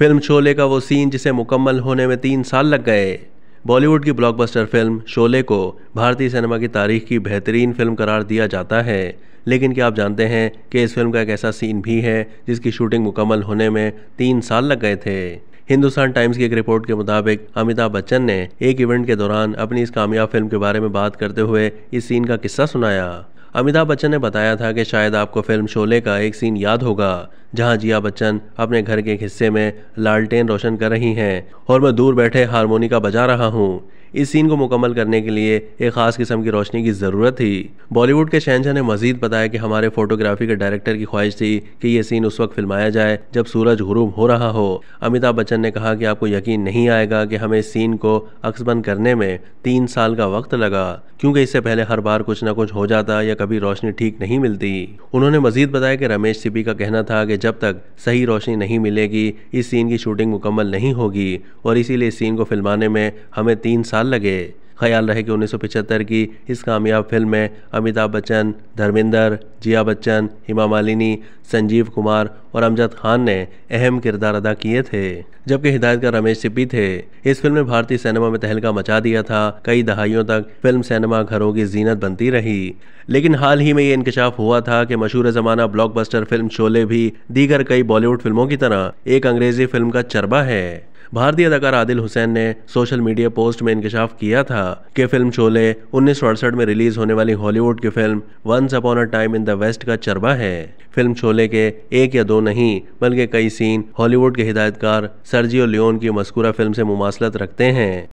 Film Sholay का वो scene जिसे मुकम्मल होने में 3 साल लग गए। बॉलीवुड की ब्लॉकबस्टर फिल्म शोले को भारतीय सिनेमा की तारीख की बेहतरीन फिल्म करार दिया जाता है, लेकिन क्या आप जानते हैं कि इस फिल्म का एक ऐसा सीन भी है जिसकी शूटिंग मुकम्मल होने में 3 साल लग गए थे। हिंदुस्तान टाइम्स की एक रिपोर्ट के मुताबिक अमिताभ बच्चन ने एक इवेंट के दौरान अपनी इस कामयाब फिल्म के बारे में बात करते हुए इस सीन का किस्सा सुनाया। अमिताभ बच्चन ने बताया था कि शायद आपको फिल्म शोले का एक सीन याद होगा जहां जिया बच्चन अपने घर के एक हिस्से में लालटेन रोशन कर रही हैं और मैं दूर बैठे हारमोनिका बजा रहा हूं। इस सीन को मुकम्मल करने के लिए एक खास किस्म की रोशनी की ज़रूरत थी। बॉलीवुड के शहंशाह ने मजीद बताया कि हमारे फोटोग्राफी के डायरेक्टर की ख्वाहिश थी कि ये सीन उस वक्त फिल्माया जाए जब सूरज गुरूब हो रहा हो। अमिताभ बच्चन ने कहा कि आपको यकीन नहीं आएगा कि हमें इस सीन को अक्सबंद करने में 3 साल का वक्त लगा, क्योंकि इससे पहले हर बार कुछ ना कुछ हो जाता या कभी रोशनी ठीक नहीं मिलती। उन्होंने मजीद बताया कि रमेश सिप्पी का कहना था कि जब तक सही रोशनी नहीं मिलेगी इस सीन की शूटिंग मुकम्मल नहीं होगी और इसीलिए इस सीन को फिल्माने में हमें 3 साल लगे। ख्याल रहे कि 1975 की इस कामयाब फिल्म में अमिताभ बच्चन, धर्मेंद्र, जिया बच्चन, हेमा मालिनी, संजीव कुमार और अमजद खान ने अहम किरदार अदा किए थे, जबकि हिदायतकार रमेश सिप्पी थे। इस फिल्म ने भारतीय सिनेमा में तहलका मचा दिया था। कई दहाइयों तक फिल्म सिनेमा घरों की जीनत बनती रही, लेकिन हाल ही में ये इंकशाफ हुआ था कि मशहूर ज़माना ब्लॉकबस्टर फिल्म शोले भी दीगर कई बॉलीवुड फिल्मों की तरह एक अंग्रेजी फिल्म का चरबा है। भारतीय अदाकार आदिल हुसैन ने सोशल मीडिया पोस्ट में इंकशाफ किया था कि फिल्म शोले 1968 में रिलीज होने वाली हॉलीवुड की film once upon a time in the west का चरबा है। फिल्म शोले के 1 या 2 नहीं बल्कि कई सीन हॉलीवुड के हिदायतकार सर्जियो लियोन की मज़कूरा फिल्म से मुमासलत रखते हैं।